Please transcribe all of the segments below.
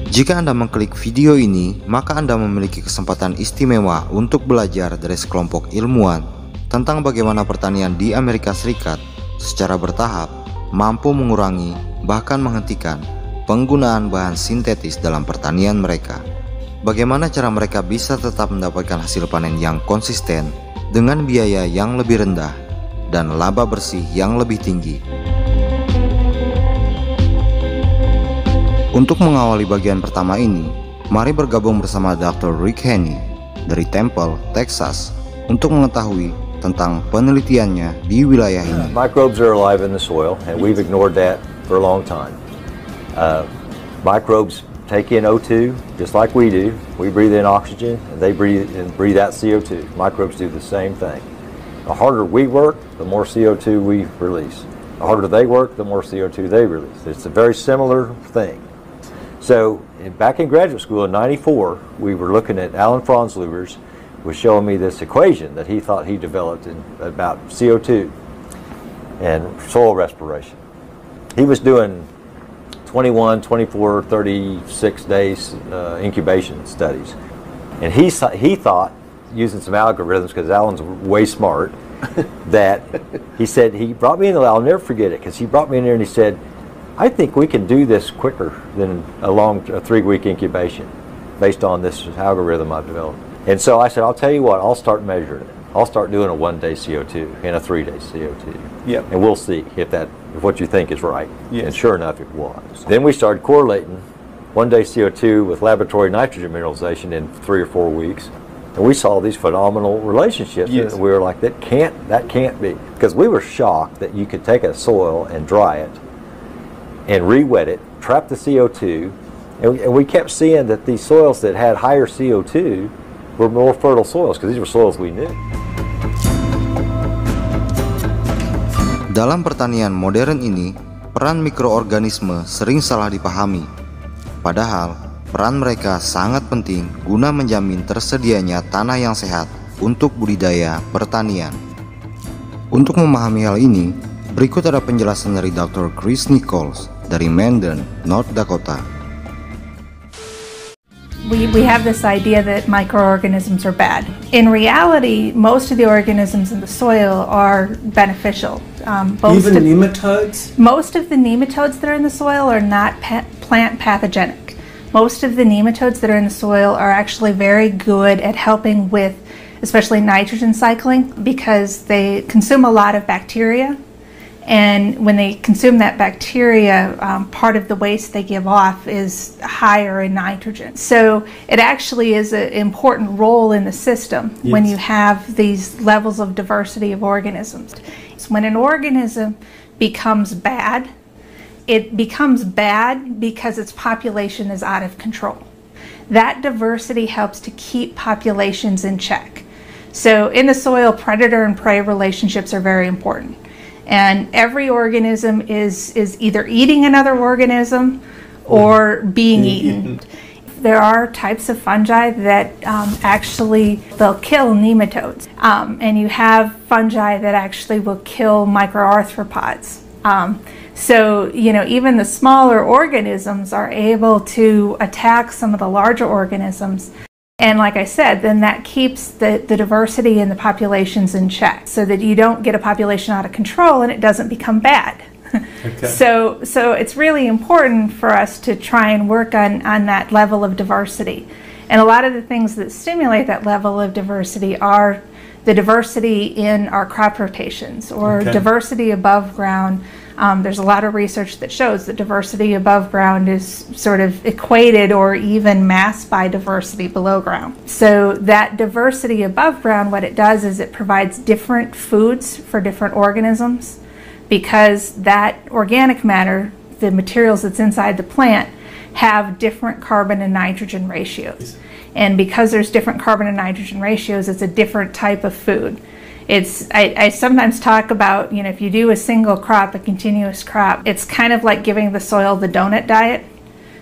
Jika Anda mengklik video ini, maka Anda memiliki kesempatan istimewa untuk belajar dari sekelompok ilmuwan tentang bagaimana pertanian di Amerika Serikat secara bertahap mampu mengurangi bahkan menghentikan penggunaan bahan sintetis dalam pertanian mereka. Bagaimana cara mereka bisa tetap mendapatkan hasil panen yang konsisten dengan biaya yang lebih rendah dan laba bersih yang lebih tinggi. Untuk mengawali bagian pertama ini, mari bergabung bersama Dr. Rick Haney dari Temple, Texas untuk mengetahui tentang penelitiannya di wilayah ini. Microbes are alive in the soil, and we've ignored that for a long time. Microbes take in O2 just like we do. We breathe in oxygen, and they breathe out CO2. Microbes do the same thing. The harder we work, the more CO2 we release. The harder they work, the more CO2 they release. It's a very similar thing. So back in graduate school in '94, we were looking at Alan Franzluber's was showing me this equation that he thought he developed about CO2 and soil respiration. He was doing 21, 24, 36 days incubation studies. And he thought, using some algorithms, because Alan's way smart, that he said, he brought me in, I'll never forget it, because he brought me in there and he said, I think we can do this quicker than a 3-week incubation based on this algorithm I've developed. And so I said, I'll tell you what, I'll start measuring it. I'll start doing a 1-day CO2 and a 3-day CO2. Yep. And we'll see if what you think is right. Yes. And sure enough, it was. Then we started correlating 1-day CO2 with laboratory nitrogen mineralization in 3 or 4 weeks. And we saw these phenomenal relationships. Yes. And we were like, that can't be. Because we were shocked that you could take a soil and dry it and re-wet it, trap the CO2, and we kept seeing that these soils that had higher CO2 were more fertile soils, because these were soils we knew. Dalam pertanian modern ini, peran mikroorganisme sering salah dipahami. Padahal, peran mereka sangat penting guna menjamin tersedianya tanah yang sehat untuk budidaya pertanian. Untuk memahami hal ini, berikut ada penjelasan dari Dr. Chris Nichols dari Mendon, North Dakota. We have this idea that microorganisms are bad. In reality, most of the organisms in the soil are beneficial. Even nematodes? Most of the nematodes that are in the soil are not plant pathogenic. Most of the nematodes that are in the soil are actually very good at helping with especially nitrogen cycling, because they consume a lot of bacteria. And when they consume that bacteria, part of the waste they give off is higher in nitrogen. So it actually is an important role in the system. Yes. When you have these levels of diversity of organisms. When an organism becomes bad, it becomes bad because its population is out of control. That diversity helps to keep populations in check. So in the soil, predator and prey relationships are very important. And every organism is either eating another organism or being eaten. There are types of fungi that actually they'll kill nematodes. And you have fungi that actually will kill microarthropods. So, even the smaller organisms are able to attack some of the larger organisms. And like I said, then that keeps the diversity in the populations in check, so that you don't get a population out of control and it doesn't become bad. Okay. So it's really important for us to try and work on that level of diversity. And a lot of the things that stimulate that level of diversity are the diversity in our crop rotations, or diversity above ground. There's a lot of research that shows that diversity above ground is sort of equated or even masked by diversity below ground. So that diversity above ground, what it does is it provides different foods for different organisms, because that organic matter, the materials that's inside the plant, have different carbon and nitrogen ratios. And because there's different carbon and nitrogen ratios, it's a different type of food. I sometimes talk about, if you do a single crop, a continuous crop, it's kind of like giving the soil the donut diet.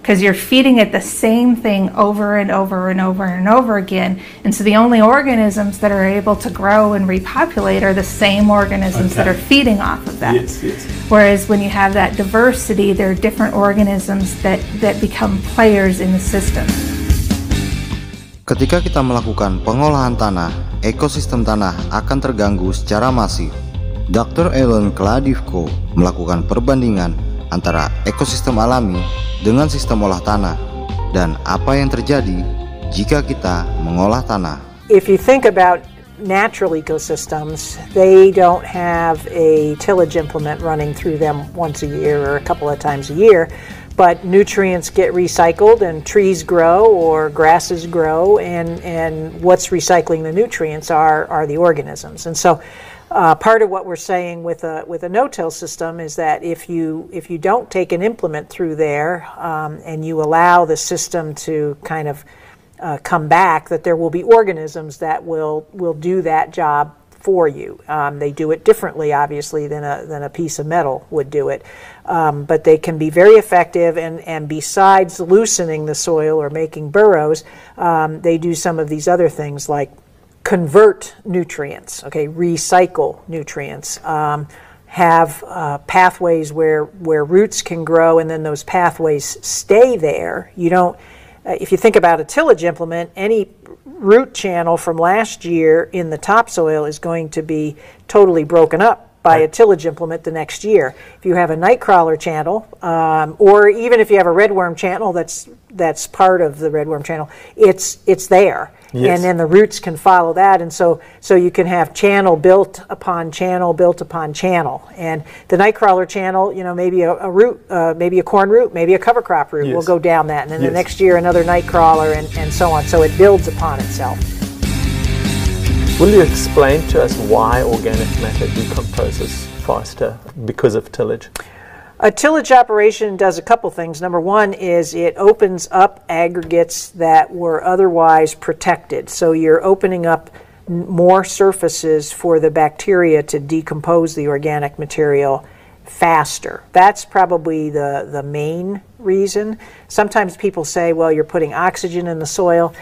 because you're feeding it the same thing over and over and over and over again. And so the only organisms that are able to grow and repopulate are the same organisms that are feeding off of that. Yes, yes. Whereas when you have that diversity, there are different organisms that become players in the system. Ketika kita melakukan pengolahan tanah, ekosistem tanah akan terganggu secara masif. Dr. Ellen Kladivko melakukan perbandingan antara ekosistem alami dengan sistem olah tanah dan apa yang terjadi jika kita mengolah tanah. If you think about natural ecosystems, they don't have a tillage implement running through them once a year or a couple of times a year, but nutrients get recycled and trees grow or grasses grow, and what's recycling the nutrients are the organisms. And so part of what we're saying with a no-till system is that if you don't take an implement through there and you allow the system to kind of come back, that there will be organisms that will do that job for you. They do it differently, obviously, than a piece of metal would do it, but they can be very effective. And besides loosening the soil or making burrows, they do some of these other things like convert nutrients, recycle nutrients, have pathways where roots can grow, and then those pathways stay there. You don't, if you think about a tillage implement, any root channel from last year in the topsoil is going to be totally broken up by a tillage implement the next year. If you have a nightcrawler channel, or even if you have a redworm channel that's part of the redworm channel, it's there. Yes. And then the roots can follow that, and so you can have channel built upon channel built upon channel. And the nightcrawler channel, maybe a root, maybe a corn root, maybe a cover crop root will go down that, and then the next year another nightcrawler, and so on. So it builds upon itself. Will you explain to us why organic matter decomposes faster because of tillage? A tillage operation does a couple things. Number one is it opens up aggregates that were otherwise protected. So you're opening up more surfaces for the bacteria to decompose the organic material faster. That's probably the main reason. Sometimes people say, well, you're putting oxygen in the soil.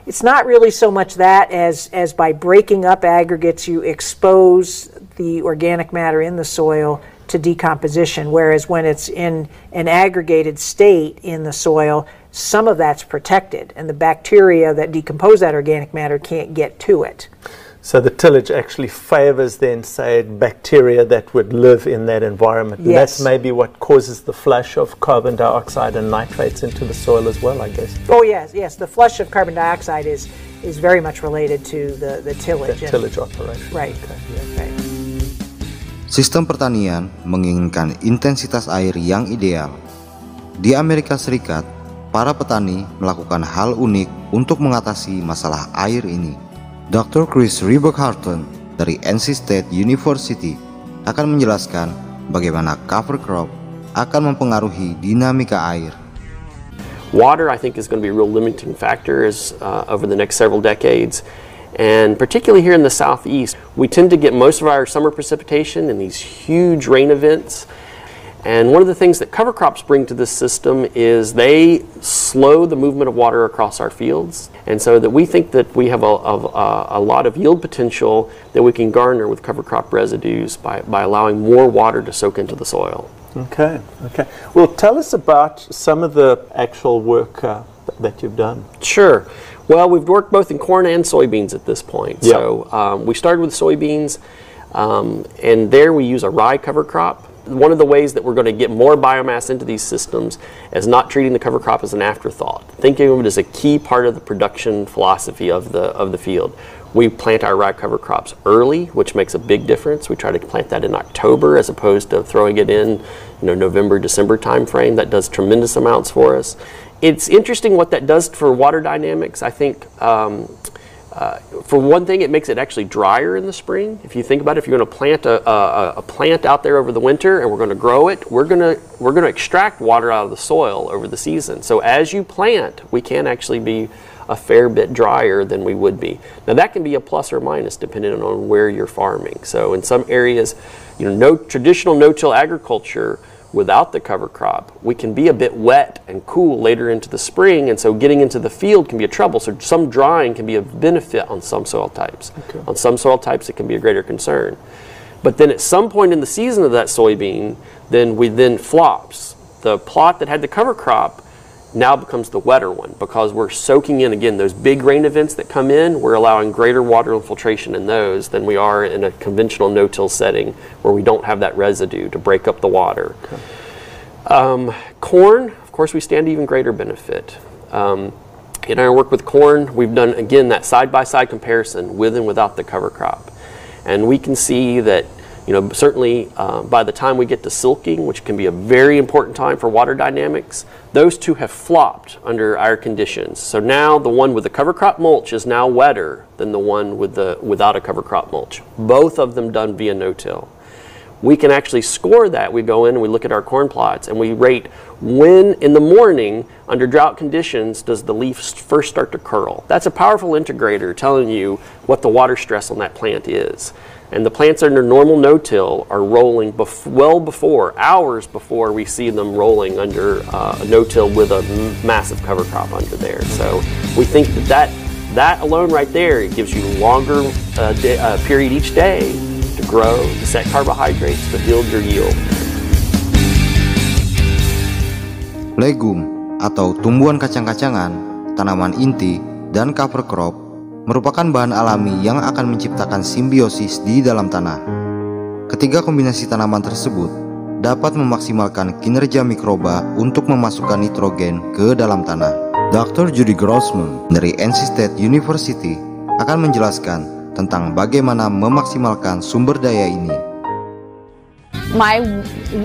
It's not really so much that as by breaking up aggregates, you expose the organic matter in the soil to decomposition, whereas when it's in an aggregated state in the soil, some of that's protected, and the bacteria that decompose that organic matter can't get to it. So the tillage actually favors then, say, bacteria that would live in that environment. And that's maybe what causes the flush of carbon dioxide and nitrates into the soil as well, I guess. Oh yes, yes. The flush of carbon dioxide is very much related to the tillage. The tillage operation. Right. Okay, yeah. Right. Sistem pertanian menginginkan intensitas air yang ideal. Di Amerika Serikat, para petani melakukan hal unik untuk mengatasi masalah air ini. Dr. Chris Riebock-Harton dari NC State University akan menjelaskan bagaimana cover crop akan mempengaruhi dinamika air. Water, I think, is going to be a real limiting factor over the next several decades. And particularly here in the southeast, we tend to get most of our summer precipitation in these huge rain events. And one of the things that cover crops bring to this system is they slow the movement of water across our fields. And so that we think that we have a lot of yield potential that we can garner with cover crop residues by allowing more water to soak into the soil. Okay, okay. Well, tell us about some of the actual work that you've done. Sure. Well, we've worked both in corn and soybeans at this point. Yep. So we started with soybeans, and there we use a rye cover crop. One of the ways that we're going to get more biomass into these systems is not treating the cover crop as an afterthought. Thinking of it as a key part of the production philosophy of the field. We plant our rye cover crops early, which makes a big difference. We try to plant that in October as opposed to throwing it in, November, December timeframe. That does tremendous amounts for us. It's interesting what that does for water dynamics. I think, for one thing, it makes it actually drier in the spring. If you think about it, if you're going to plant a plant out there over the winter and we're going to grow it, we're going to extract water out of the soil over the season. So as you plant, we can actually be a fair bit drier than we would be. Now that can be a plus or minus depending on where you're farming. So in some areas, traditional no-till agriculture without the cover crop, we can be a bit wet and cool later into the spring, and so getting into the field can be a trouble. So some drying can be a benefit on some soil types. Okay. On some soil types, it can be a greater concern. But then at some point in the season of that soybean, then flops. The plot that had the cover crop now becomes the wetter one, because we're soaking in, again, those big rain events that come in. We're allowing greater water infiltration in those than we are in a conventional no-till setting where we don't have that residue to break up the water. Okay. Corn, of course, we stand even greater benefit. In our work with corn, we've done, again, that side-by-side comparison with and without the cover crop. And we can see that, certainly by the time we get to silking, which can be a very important time for water dynamics, those two have flopped under our conditions. So now the one with the cover crop mulch is now wetter than the one without a cover crop mulch. Both of them done via no-till. We can actually score that. We go in and we look at our corn plots and we rate when in the morning under drought conditions does the leaf first start to curl. That's a powerful integrator telling you what the water stress on that plant is. And the plants under normal no-till are rolling well before, hours before we see them rolling under no-till with a massive cover crop under there. So we think that alone right there, it gives you longer period each day to grow, to set carbohydrates, to build your yield. Legum atau tumbuhan kacang-kacangan, tanaman inti, dan cover crop merupakan bahan alami yang akan menciptakan simbiosis di dalam tanah. Ketiga kombinasi tanaman tersebut dapat memaksimalkan kinerja mikroba untuk memasukkan nitrogen ke dalam tanah. Dr. Judy Grossman dari NC State University akan menjelaskan tentang bagaimana memaksimalkan sumber daya ini. My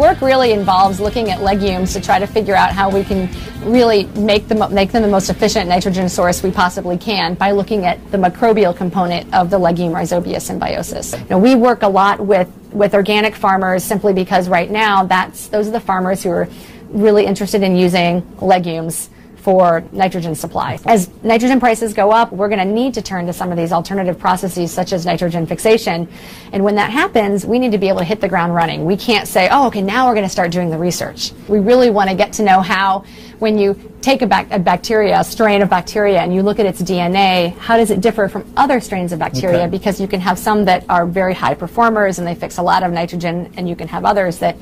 work really involves looking at legumes to try to figure out how we can really make them the most efficient nitrogen source we possibly can by looking at the microbial component of the legume Rhizobia symbiosis. We work a lot with organic farmers simply because right now those are the farmers who are really interested in using legumes for nitrogen supply. As nitrogen prices go up, we're going to need to turn to some of these alternative processes such as nitrogen fixation. And when that happens, we need to be able to hit the ground running. We can't say, oh, okay, now we're going to start doing the research. We really want to get to know how, when you take a strain of bacteria, and you look at its DNA, how does it differ from other strains of bacteria? Okay. Because you can have some that are very high performers and they fix a lot of nitrogen, and you can have others that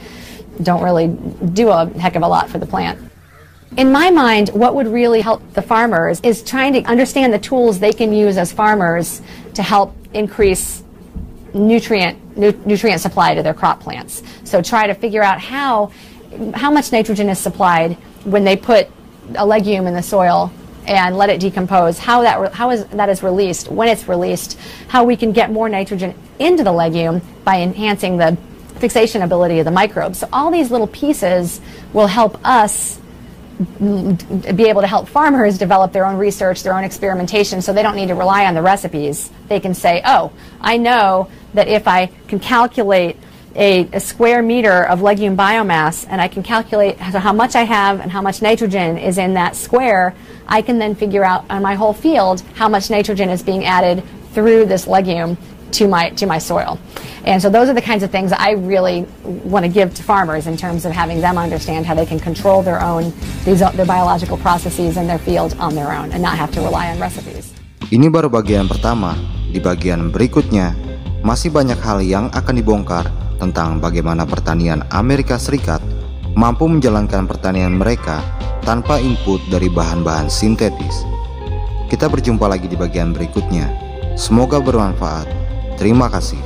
don't really do a heck of a lot for the plant. In my mind, what would really help the farmers is trying to understand the tools they can use as farmers to help increase nutrient supply to their crop plants. So try to figure out how much nitrogen is supplied when they put a legume in the soil and let it decompose, how that is released, when it's released, how we can get more nitrogen into the legume by enhancing the fixation ability of the microbes. So all these little pieces will help us be able to help farmers develop their own research, their own experimentation, so they don't need to rely on the recipes. They can say, oh, I know that if I can calculate a square meter of legume biomass, and I can calculate how much I have and how much nitrogen is in that square, I can then figure out on my whole field how much nitrogen is being added through this legume to my soil. And so those are the kinds of things that I really want to give to farmers in terms of having them understand how they can control their biological processes in their field on their own and not have to rely on recipes. Ini baru bagian pertama. Di bagian berikutnya masih banyak hal yang akan dibongkar tentang bagaimana pertanian Amerika Serikat mampu menjalankan pertanian mereka tanpa input dari bahan-bahan sintetis. Kita berjumpa lagi di bagian berikutnya. Semoga bermanfaat. Terima kasih.